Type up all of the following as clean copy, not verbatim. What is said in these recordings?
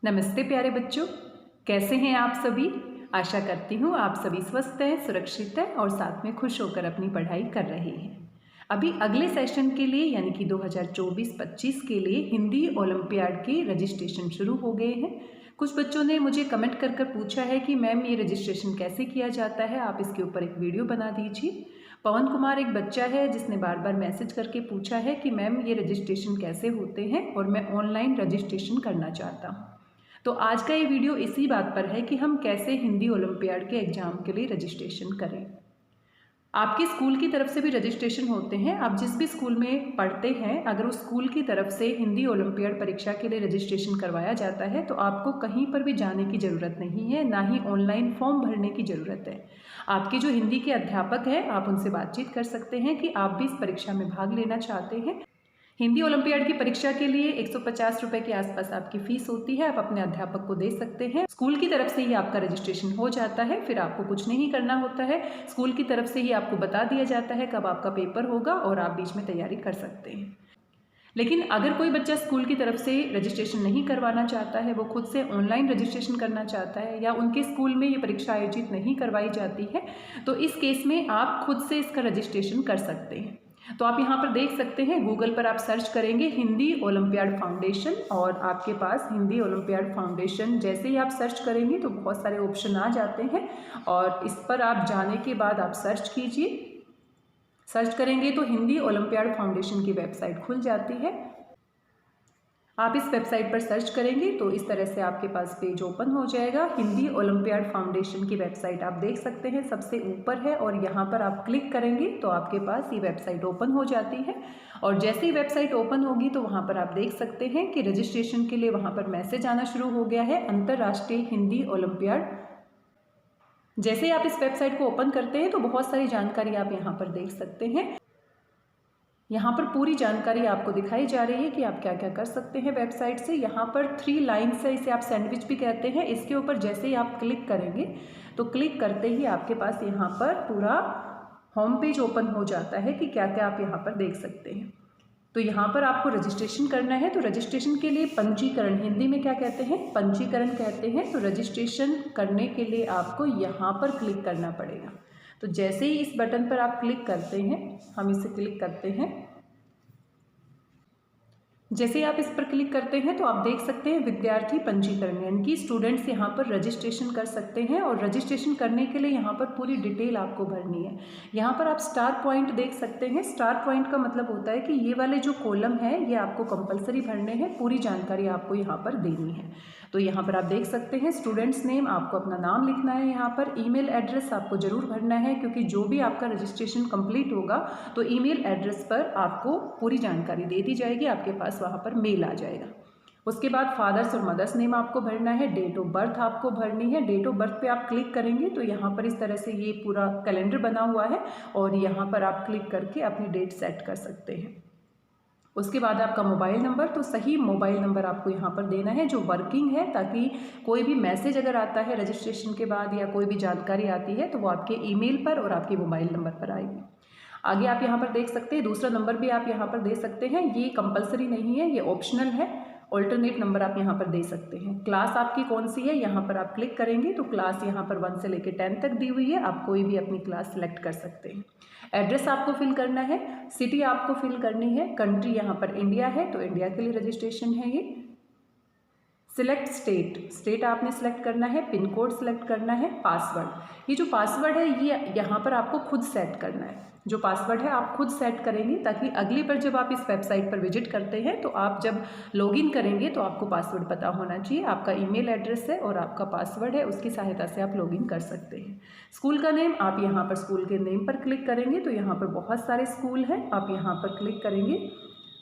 नमस्ते प्यारे बच्चों, कैसे हैं आप सभी। आशा करती हूँ आप सभी स्वस्थ हैं, सुरक्षित हैं और साथ में खुश होकर अपनी पढ़ाई कर रहे हैं। अभी अगले सेशन के लिए यानी कि 2024-25 के लिए हिंदी ओलंपियाड के रजिस्ट्रेशन शुरू हो गए हैं। कुछ बच्चों ने मुझे कमेंट कर पूछा है कि मैम ये रजिस्ट्रेशन कैसे किया जाता है, आप इसके ऊपर एक वीडियो बना दीजिए। पवन कुमार एक बच्चा है जिसने बार बार मैसेज करके पूछा है कि मैम ये रजिस्ट्रेशन कैसे होते हैं और मैं ऑनलाइन रजिस्ट्रेशन करना चाहता हूँ। तो आज का ये वीडियो इसी बात पर है कि हम कैसे हिंदी ओलंपियाड के एग्ज़ाम के लिए रजिस्ट्रेशन करें। आपके स्कूल की तरफ से भी रजिस्ट्रेशन होते हैं। आप जिस भी स्कूल में पढ़ते हैं, अगर उस स्कूल की तरफ से हिंदी ओलंपियाड परीक्षा के लिए रजिस्ट्रेशन करवाया जाता है तो आपको कहीं पर भी जाने की ज़रूरत नहीं है, ना ही ऑनलाइन फॉर्म भरने की ज़रूरत है। आपके जो हिंदी के अध्यापक हैं, आप उनसे बातचीत कर सकते हैं कि आप भी इस परीक्षा में भाग लेना चाहते हैं। हिंदी ओलंपियाड की परीक्षा के लिए 150 रुपये के आसपास आपकी फ़ीस होती है। आप अपने अध्यापक को दे सकते हैं। स्कूल की तरफ से ही आपका रजिस्ट्रेशन हो जाता है, फिर आपको कुछ नहीं करना होता है। स्कूल की तरफ से ही आपको बता दिया जाता है कब आपका पेपर होगा और आप बीच में तैयारी कर सकते हैं। लेकिन अगर कोई बच्चा स्कूल की तरफ से रजिस्ट्रेशन नहीं करवाना चाहता है, वो खुद से ऑनलाइन रजिस्ट्रेशन करना चाहता है या उनके स्कूल में ये परीक्षा आयोजित नहीं करवाई जाती है, तो इस केस में आप खुद से इसका रजिस्ट्रेशन कर सकते हैं। तो आप यहाँ पर देख सकते हैं, गूगल पर आप सर्च करेंगे हिंदी ओलंपियाड फाउंडेशन और आपके पास हिंदी ओलंपियाड फाउंडेशन जैसे ही आप सर्च करेंगे तो बहुत सारे ऑप्शन आ जाते हैं और इस पर आप जाने के बाद आप सर्च कीजिए। सर्च करेंगे तो हिंदी ओलंपियाड फाउंडेशन की वेबसाइट खुल जाती है। आप इस वेबसाइट पर सर्च करेंगे तो इस तरह से आपके पास पेज ओपन हो जाएगा। हिंदी ओलंपियाड फाउंडेशन की वेबसाइट आप देख सकते हैं, सबसे ऊपर है और यहाँ पर आप क्लिक करेंगे तो आपके पास ये वेबसाइट ओपन हो जाती है। और जैसे ही वेबसाइट ओपन होगी तो वहाँ पर आप देख सकते हैं कि रजिस्ट्रेशन के लिए वहाँ पर मैसेज आना शुरू हो गया है, अंतर्राष्ट्रीय हिंदी ओलंपियाड। जैसे ही आप इस वेबसाइट को ओपन करते हैं तो बहुत सारी जानकारी आप यहाँ पर देख सकते हैं। यहाँ पर पूरी जानकारी आपको दिखाई जा रही है कि आप क्या क्या कर सकते हैं वेबसाइट से। यहाँ पर 3 लाइन्स है, इसे आप सैंडविच भी कहते हैं। इसके ऊपर जैसे ही आप क्लिक करेंगे तो क्लिक करते ही आपके पास यहाँ पर पूरा होम पेज ओपन हो जाता है कि क्या क्या आप यहाँ पर देख सकते हैं। तो यहाँ पर आपको रजिस्ट्रेशन करना है, तो रजिस्ट्रेशन के लिए पंजीकरण, हिंदी में क्या कहते हैं, पंजीकरण कहते हैं। तो रजिस्ट्रेशन करने के लिए आपको यहाँ पर क्लिक करना पड़ेगा। तो जैसे ही इस बटन पर आप क्लिक करते हैं, हम इसे क्लिक करते हैं। जैसे ही आप इस पर क्लिक करते हैं तो आप देख सकते हैं विद्यार्थी पंजीकरण, यानी कि स्टूडेंट्स यहाँ पर रजिस्ट्रेशन कर सकते हैं। और रजिस्ट्रेशन करने के लिए यहाँ पर पूरी डिटेल आपको भरनी है। यहाँ पर आप स्टार पॉइंट देख सकते हैं। स्टार पॉइंट का मतलब होता है कि ये वाले जो कॉलम है ये आपको कंपलसरी भरने हैं, पूरी जानकारी आपको यहाँ पर देनी है। तो यहाँ पर आप देख सकते हैं स्टूडेंट्स नेम, आपको अपना नाम लिखना है। यहाँ पर ईमेल एड्रेस आपको ज़रूर भरना है, क्योंकि जो भी आपका रजिस्ट्रेशन कंप्लीट होगा तो ईमेल एड्रेस पर आपको पूरी जानकारी दे दी जाएगी, आपके पास वहाँ पर मेल आ जाएगा। उसके बाद फादर्स और मदर्स नेम आपको भरना है, डेट ऑफ बर्थ आपको भरनी है। डेट ऑफ बर्थ पे आप क्लिक करेंगे तो यहाँ पर इस तरह से ये पूरा कैलेंडर बना हुआ है और यहाँ पर आप क्लिक करके अपनी डेट सेट कर सकते हैं। उसके बाद आपका मोबाइल नंबर, तो सही मोबाइल नंबर आपको यहाँ पर देना है जो वर्किंग है, ताकि कोई भी मैसेज अगर आता है रजिस्ट्रेशन के बाद या कोई भी जानकारी आती है तो वो आपके ईमेल पर और आपके मोबाइल नंबर पर आएगी। आगे आप यहाँ पर देख सकते हैं दूसरा नंबर भी आप यहाँ पर दे सकते हैं। ये कंपलसरी नहीं है, ये ऑप्शनल है। ऑल्टरनेट नंबर आप यहाँ पर दे सकते हैं। क्लास आपकी कौन सी है, यहाँ पर आप क्लिक करेंगे तो क्लास यहाँ पर 1 से लेकर 10 तक दी हुई है, आप कोई भी अपनी क्लास सेलेक्ट कर सकते हैं। एड्रेस आपको फिल करना है, सिटी आपको फिल करनी है, कंट्री यहाँ पर इंडिया है तो इंडिया के लिए रजिस्ट्रेशन है ये। सिलेक्ट स्टेट, स्टेट आपने सेलेक्ट करना है, पिन कोड सेलेक्ट करना है। पासवर्ड, ये जो पासवर्ड है ये यहाँ पर आपको खुद सेट करना है। जो पासवर्ड है आप खुद सेट करेंगे, ताकि अगली बार जब आप इस वेबसाइट पर विजिट करते हैं तो आप जब लॉगिन करेंगे तो आपको पासवर्ड पता होना चाहिए। आपका ईमेल एड्रेस है और आपका पासवर्ड है, उसकी सहायता से आप लॉगिन कर सकते हैं। स्कूल का नेम, आप यहाँ पर स्कूल के नेम पर क्लिक करेंगे तो यहाँ पर बहुत सारे स्कूल हैं, आप यहाँ पर क्लिक करेंगे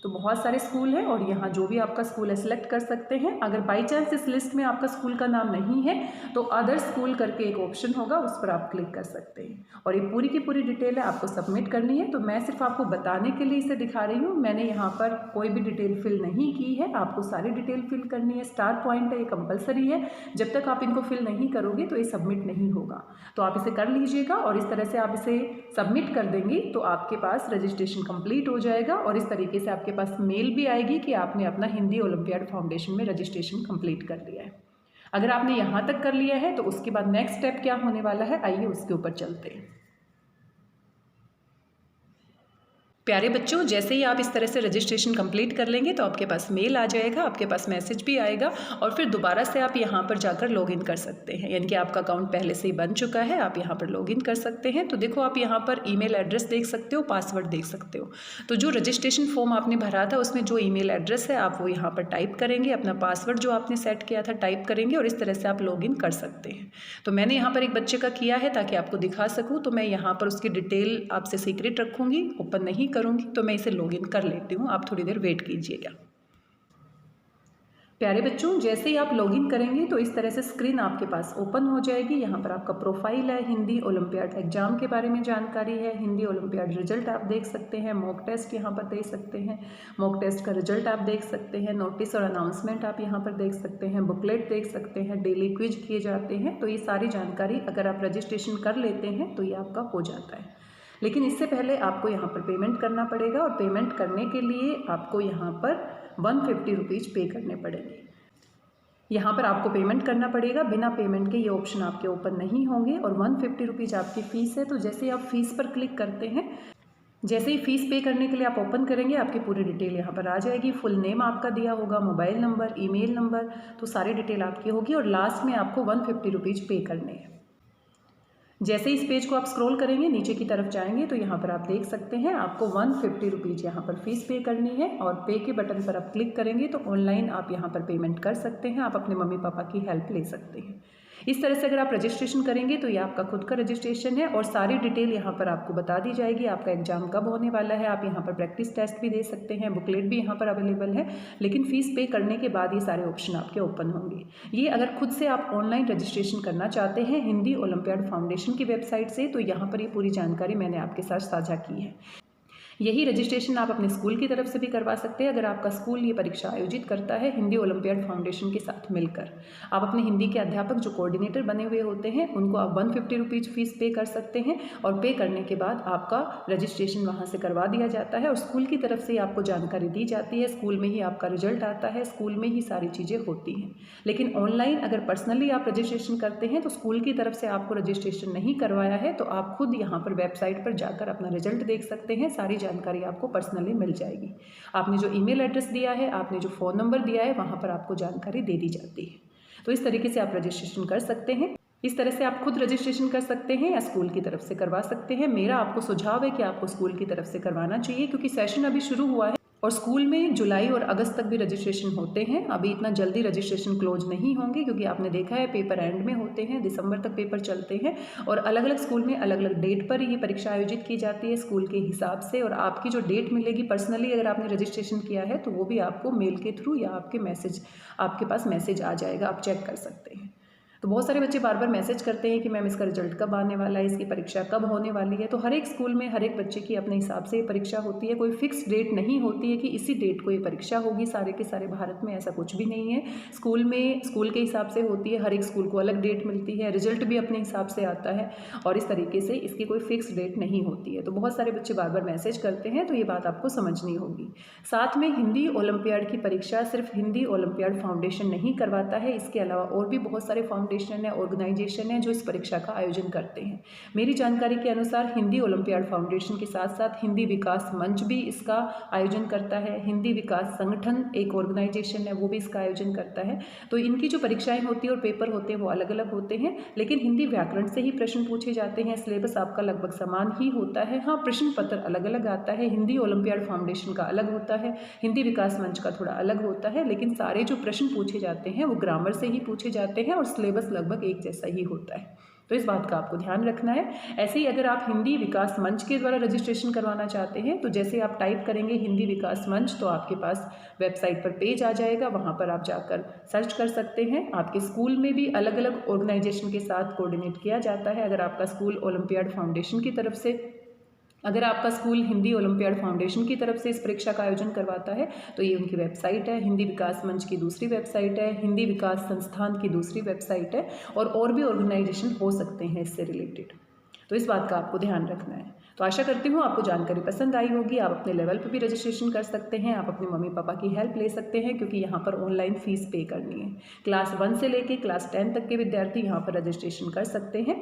तो बहुत सारे स्कूल हैं और यहाँ जो भी आपका स्कूल है सिलेक्ट कर सकते हैं। अगर बाई चांस इस लिस्ट में आपका स्कूल का नाम नहीं है तो अदर स्कूल करके एक ऑप्शन होगा, उस पर आप क्लिक कर सकते हैं। और ये पूरी की पूरी डिटेल है, आपको सबमिट करनी है। तो मैं सिर्फ आपको बताने के लिए इसे दिखा रही हूँ, मैंने यहाँ पर कोई भी डिटेल फिल नहीं की है। आपको सारी डिटेल फिल करनी है। स्टार पॉइंट है, ये कंपलसरी है, जब तक आप इनको फिल नहीं करोगे तो ये सबमिट नहीं होगा। तो आप इसे कर लीजिएगा और इस तरह से आप इसे सबमिट कर देंगे तो आपके पास रजिस्ट्रेशन कंप्लीट हो जाएगा और इस तरीके से आपके पास मेल भी आएगी कि आपने अपना हिंदी ओलंपियाड फाउंडेशन में रजिस्ट्रेशन कंप्लीट कर लिया है। अगर आपने यहाँ तक कर लिया है तो उसके बाद नेक्स्ट स्टेप क्या होने वाला है, आइए उसके ऊपर चलते हैं। प्यारे बच्चों, जैसे ही आप इस तरह से रजिस्ट्रेशन कंप्लीट कर लेंगे तो आपके पास मेल आ जाएगा, आपके पास मैसेज भी आएगा और फिर दोबारा से आप यहाँ पर जाकर लॉगिन कर सकते हैं। यानी कि आपका अकाउंट पहले से ही बन चुका है, आप यहाँ पर लॉगिन कर सकते हैं। तो देखो आप यहाँ पर ईमेल एड्रेस देख सकते हो, पासवर्ड देख सकते हो। तो जो रजिस्ट्रेशन फॉर्म आपने भरा था उसमें जो ईमेल एड्रेस है आप वो यहाँ पर टाइप करेंगे, अपना पासवर्ड जो आपने सेट किया था टाइप करेंगे और इस तरह से आप लॉगिन कर सकते हैं। तो मैंने यहाँ पर एक बच्चे का किया है ताकि आपको दिखा सकूँ, तो मैं यहाँ पर उसकी डिटेल आपसे सीक्रेट रखूँगी, ओपन नहीं करूँगी। तो मैं इसे लॉगिन कर लेती हूँ, आप थोड़ी देर वेट कीजिएगा। प्यारे बच्चों, जैसे ही आप लॉगिन करेंगे तो इस तरह से स्क्रीन आपके पास ओपन हो जाएगी। यहाँ पर आपका प्रोफाइल है, हिंदी ओलंपियाड एग्जाम के बारे में जानकारी है, हिंदी ओलंपियाड रिजल्ट आप देख सकते हैं, मॉक टेस्ट यहाँ पर दे सकते हैं, मॉक टेस्ट का रिजल्ट आप देख सकते हैं, नोटिस और अनाउंसमेंट आप यहाँ पर देख सकते हैं, बुकलेट देख सकते हैं, डेली क्विज किए जाते हैं। तो ये सारी जानकारी अगर आप रजिस्ट्रेशन कर लेते हैं तो ये आपका हो जाता है। लेकिन इससे पहले आपको यहाँ पर पेमेंट करना पड़ेगा और पेमेंट करने के लिए आपको यहाँ पर 150 रुपीज़ पे करने पड़ेंगे। यहाँ पर आपको पेमेंट करना पड़ेगा, बिना पेमेंट के ये ऑप्शन आपके ओपन नहीं होंगे और 150 रुपीज़ आपकी फ़ीस है। तो जैसे आप फ़ीस पर क्लिक करते हैं, जैसे ही फ़ीस पे करने के लिए आप ओपन करेंगे आपकी पूरी डिटेल यहाँ पर आ जाएगी। फुल नेम आपका दिया होगा, मोबाइल नंबर, ईमेल नंबर, तो सारी डिटेल आपकी होगी और लास्ट में आपको 150 रुपीज़ पे करने हैं। जैसे इस पेज को आप स्क्रॉल करेंगे नीचे की तरफ जाएंगे तो यहाँ पर आप देख सकते हैं आपको 150 रुपीज़ यहाँ पर फीस पे करनी है और पे के बटन पर आप क्लिक करेंगे तो ऑनलाइन आप यहाँ पर पेमेंट कर सकते हैं, आप अपने मम्मी पापा की हेल्प ले सकते हैं। इस तरह से अगर आप रजिस्ट्रेशन करेंगे तो ये आपका खुद का रजिस्ट्रेशन है और सारी डिटेल यहाँ पर आपको बता दी जाएगी। आपका एग्जाम कब होने वाला है, आप यहाँ पर प्रैक्टिस टेस्ट भी दे सकते हैं, बुकलेट भी यहाँ पर अवेलेबल है। लेकिन फ़ीस पे करने के बाद ये सारे ऑप्शन आपके ओपन होंगे। ये अगर खुद से आप ऑनलाइन रजिस्ट्रेशन करना चाहते हैं हिंदी ओलंपियाड फाउंडेशन की वेबसाइट से तो यहाँ पर ये पूरी जानकारी मैंने आपके साथ साझा की है। यही रजिस्ट्रेशन आप अपने स्कूल की तरफ से भी करवा सकते हैं। अगर आपका स्कूल ये परीक्षा आयोजित करता है हिंदी ओलंपियाड फाउंडेशन के साथ मिलकर, आप अपने हिंदी के अध्यापक जो कोऑर्डिनेटर बने हुए होते हैं उनको आप 150 रुपीज़ फीस पे कर सकते हैं और पे करने के बाद आपका रजिस्ट्रेशन वहाँ से करवा दिया जाता है और स्कूल की तरफ से आपको जानकारी दी जाती है। स्कूल में ही आपका रिजल्ट आता है, स्कूल में ही सारी चीज़ें होती हैं। लेकिन ऑनलाइन अगर पर्सनली आप रजिस्ट्रेशन करते हैं तो स्कूल की तरफ से आपको रजिस्ट्रेशन नहीं करवाया है तो आप खुद यहाँ पर वेबसाइट पर जाकर अपना रिजल्ट देख सकते हैं, सारी जानकारी आपको पर्सनली मिल जाएगी। आपने जो ईमेल एड्रेस दिया है, आपने जो फ़ोन नंबर दिया है, वहाँ पर आपको जानकारी दे दी जाती है। तो इस तरीके से आप रजिस्ट्रेशन कर सकते हैं। इस तरह से आप खुद रजिस्ट्रेशन कर सकते हैं या स्कूल की तरफ से करवा सकते हैं। मेरा आपको सुझाव है कि आपको स्कूल की तरफ से करवाना चाहिए क्योंकि सेशन अभी शुरू हुआ है और स्कूल में जुलाई और अगस्त तक भी रजिस्ट्रेशन होते हैं। अभी इतना जल्दी रजिस्ट्रेशन क्लोज नहीं होंगे क्योंकि आपने देखा है पेपर एंड में होते हैं, दिसंबर तक पेपर चलते हैं और अलग अलग स्कूल में अलग अलग डेट पर ये परीक्षा आयोजित की जाती है स्कूल के हिसाब से। और आपकी जो डेट मिलेगी पर्सनली अगर आपने रजिस्ट्रेशन किया है तो वो भी आपको मेल के थ्रू या आपके पास मैसेज आ जाएगा, आप चेक कर सकते हैं। तो बहुत सारे बच्चे बार बार मैसेज करते हैं कि मैम इसका रिजल्ट कब आने वाला है, इसकी परीक्षा कब होने वाली है। तो हर एक स्कूल में हर एक बच्चे की अपने हिसाब से ये परीक्षा होती है, कोई फिक्स डेट नहीं होती है कि इसी डेट को ये परीक्षा होगी। सारे के सारे भारत में ऐसा कुछ भी नहीं है। स्कूल में स्कूल के हिसाब से होती है, हर एक स्कूल को अलग डेट मिलती है, रिजल्ट भी अपने हिसाब से आता है और इस तरीके से इसकी कोई फिक्स डेट नहीं होती है। तो बहुत सारे बच्चे बार बार मैसेज करते हैं, तो ये बात आपको समझनी होगी। साथ में हिंदी ओलंपियाड की परीक्षा सिर्फ हिंदी ओलंपियाड फाउंडेशन नहीं करवाता है, इसके अलावा और भी बहुत सारे फाउंडेशन है, ऑर्गेनाइजेशन है जो इस परीक्षा का आयोजन करते हैं। मेरी जानकारी के अनुसार हिंदी ओलंपियाड फाउंडेशन के साथ साथ हिंदी विकास मंच भी इसका आयोजन करता है। हिंदी विकास संगठन एक ऑर्गेनाइजेशन है, वो भी इसका आयोजन करता है। तो इनकी जो परीक्षाएं होती है और पेपर होते हैं वो अलग अलग होते हैं, लेकिन हिंदी व्याकरण से ही प्रश्न पूछे जाते हैं। सिलेबस आपका लगभग समान ही होता है। हाँ, प्रश्न पत्र अलग अलग आता है, हिंदी ओलंपियाड फाउंडेशन का अलग होता है, हिंदी विकास मंच का थोड़ा अलग होता है, लेकिन सारे जो प्रश्न पूछे जाते हैं वो ग्रामर से ही पूछे जाते हैं और सिलेबस लगभग एक जैसा ही होता है। तो इस बात का आपको ध्यान रखना है। ऐसे ही अगर आप हिंदी विकास मंच के द्वारा रजिस्ट्रेशन करवाना चाहते हैं तो जैसे आप टाइप करेंगे हिंदी विकास मंच तो आपके पास वेबसाइट पर पेज आ जाएगा, वहाँ पर आप जाकर सर्च कर सकते हैं। आपके स्कूल में भी अलग अलग ऑर्गेनाइजेशन के साथ कोऑर्डिनेट किया जाता है। अगर आपका स्कूल ओलंपियाड फाउंडेशन की तरफ से अगर आपका स्कूल हिंदी ओलंपियाड फाउंडेशन की तरफ से इस परीक्षा का आयोजन करवाता है तो ये उनकी वेबसाइट है। हिंदी विकास मंच की दूसरी वेबसाइट है, हिंदी विकास संस्थान की दूसरी वेबसाइट है और भी ऑर्गेनाइजेशन हो सकते हैं इससे रिलेटेड। तो इस बात का आपको ध्यान रखना है। तो आशा करती हूँ आपको जानकारी पसंद आई होगी। आप अपने लेवल पर भी रजिस्ट्रेशन कर सकते हैं, आप अपने मम्मी पापा की हेल्प ले सकते हैं, क्योंकि यहाँ पर ऑनलाइन फ़ीस पे करनी है। क्लास 1 से लेके क्लास 10 तक के विद्यार्थी यहाँ पर रजिस्ट्रेशन कर सकते हैं।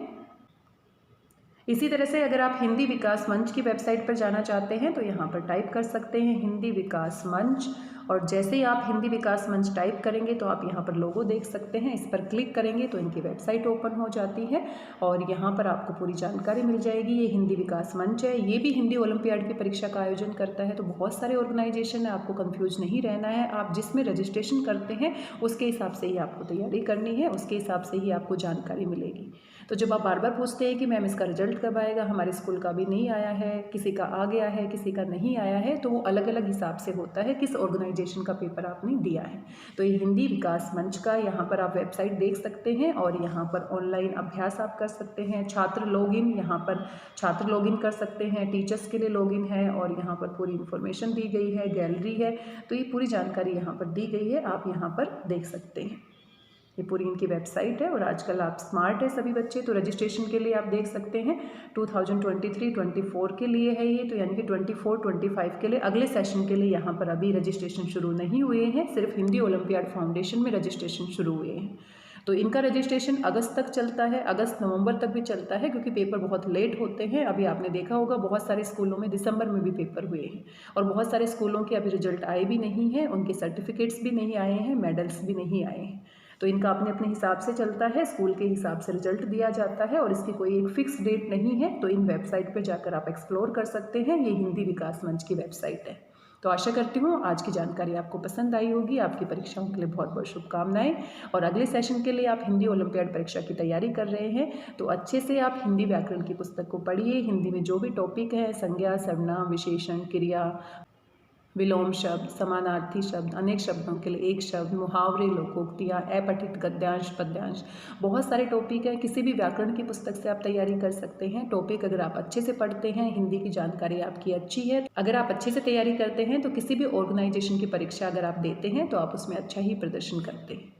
इसी तरह से अगर आप हिंदी विकास मंच की वेबसाइट पर जाना चाहते हैं तो यहाँ पर टाइप कर सकते हैं हिंदी विकास मंच, और जैसे ही आप हिंदी विकास मंच टाइप करेंगे तो आप यहाँ पर लोगो देख सकते हैं। इस पर क्लिक करेंगे तो इनकी वेबसाइट ओपन हो जाती है और यहाँ पर आपको पूरी जानकारी मिल जाएगी। ये हिंदी विकास मंच है, ये भी हिंदी ओलंपियाड की परीक्षा का आयोजन करता है। तो बहुत सारे ऑर्गेनाइजेशन है, आपको कन्फ्यूज नहीं रहना है। आप जिसमें रजिस्ट्रेशन करते हैं उसके हिसाब से ही आपको तैयारी करनी है, उसके हिसाब से ही आपको जानकारी मिलेगी। तो जब आप बार बार पूछते हैं कि मैम इसका रिजल्ट कब आएगा, हमारे स्कूल का भी नहीं आया है, किसी का आ गया है, किसी का नहीं आया है, तो वो अलग अलग हिसाब से होता है किस ऑर्गेनाइजेशन का पेपर आपने दिया है। तो ये हिंदी विकास मंच का यहाँ पर आप वेबसाइट देख सकते हैं और यहाँ पर ऑनलाइन अभ्यास आप कर सकते हैं। छात्र लॉगिन, यहाँ पर छात्र लॉगिन कर सकते हैं, टीचर्स के लिए लॉगिन है और यहाँ पर पूरी इन्फॉर्मेशन दी गई है, गैलरी है। तो ये पूरी जानकारी यहाँ पर दी गई है, आप यहाँ पर देख सकते हैं। ये पूरी इनकी वेबसाइट है और आजकल आप स्मार्ट है सभी बच्चे, तो रजिस्ट्रेशन के लिए आप देख सकते हैं 2023-24 के लिए है ये, तो यानी कि 24-25 के लिए अगले सेशन के लिए यहाँ पर अभी रजिस्ट्रेशन शुरू नहीं हुए हैं, सिर्फ हिंदी ओलंपियाड फाउंडेशन में रजिस्ट्रेशन शुरू हुए हैं। तो इनका रजिस्ट्रेशन अगस्त तक चलता है, अगस्त नवंबर तक भी चलता है, क्योंकि पेपर बहुत लेट होते हैं। अभी आपने देखा होगा बहुत सारे स्कूलों में दिसंबर में भी पेपर हुए हैं और बहुत सारे स्कूलों के अभी रिजल्ट आए भी नहीं हैं, उनके सर्टिफिकेट्स भी नहीं आए हैं, मेडल्स भी नहीं आए हैं। तो इनका अपने अपने हिसाब से चलता है, स्कूल के हिसाब से रिजल्ट दिया जाता है और इसकी कोई एक फिक्स डेट नहीं है। तो इन वेबसाइट पर जाकर आप एक्सप्लोर कर सकते हैं, ये हिंदी विकास मंच की वेबसाइट है। तो आशा करती हूँ आज की जानकारी आपको पसंद आई होगी। आपकी परीक्षाओं के लिए बहुत बहुत शुभकामनाएं, और अगले सेशन के लिए आप हिंदी ओलंपियाड परीक्षा की तैयारी कर रहे हैं तो अच्छे से आप हिंदी व्याकरण की पुस्तक को पढ़िए। हिंदी में जो भी टॉपिक है, संज्ञा, सर्वनाम, विशेषण, क्रिया, विलोम शब्द, समानार्थी शब्द, अनेक शब्दों के लिए एक शब्द, मुहावरे, लोकोक्तियाँ, अपठित गद्यांश, पद्यांश, बहुत सारे टॉपिक हैं। किसी भी व्याकरण की पुस्तक से आप तैयारी कर सकते हैं। टॉपिक अगर आप अच्छे से पढ़ते हैं, हिंदी की जानकारी आपकी अच्छी है, अगर आप अच्छे से तैयारी करते हैं तो किसी भी ऑर्गेनाइजेशन की परीक्षा अगर आप देते हैं तो आप उसमें अच्छा ही प्रदर्शन करते हैं।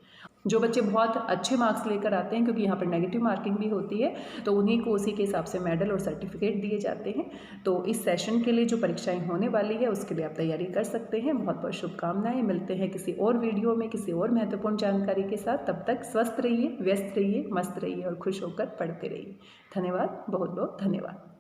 जो बच्चे बहुत अच्छे मार्क्स लेकर आते हैं, क्योंकि यहाँ पर नेगेटिव मार्किंग भी होती है, तो उन्हीं को उसी के हिसाब से मेडल और सर्टिफिकेट दिए जाते हैं। तो इस सेशन के लिए जो परीक्षाएं होने वाली है उसके लिए आप तैयारी कर सकते हैं। बहुत बहुत शुभकामनाएं। मिलते हैं किसी और वीडियो में किसी और महत्वपूर्ण जानकारी के साथ। तब तक स्वस्थ रहिए, व्यस्त रहिए, मस्त रहिए और खुश होकर पढ़ते रहिए। धन्यवाद, बहुत बहुत धन्यवाद।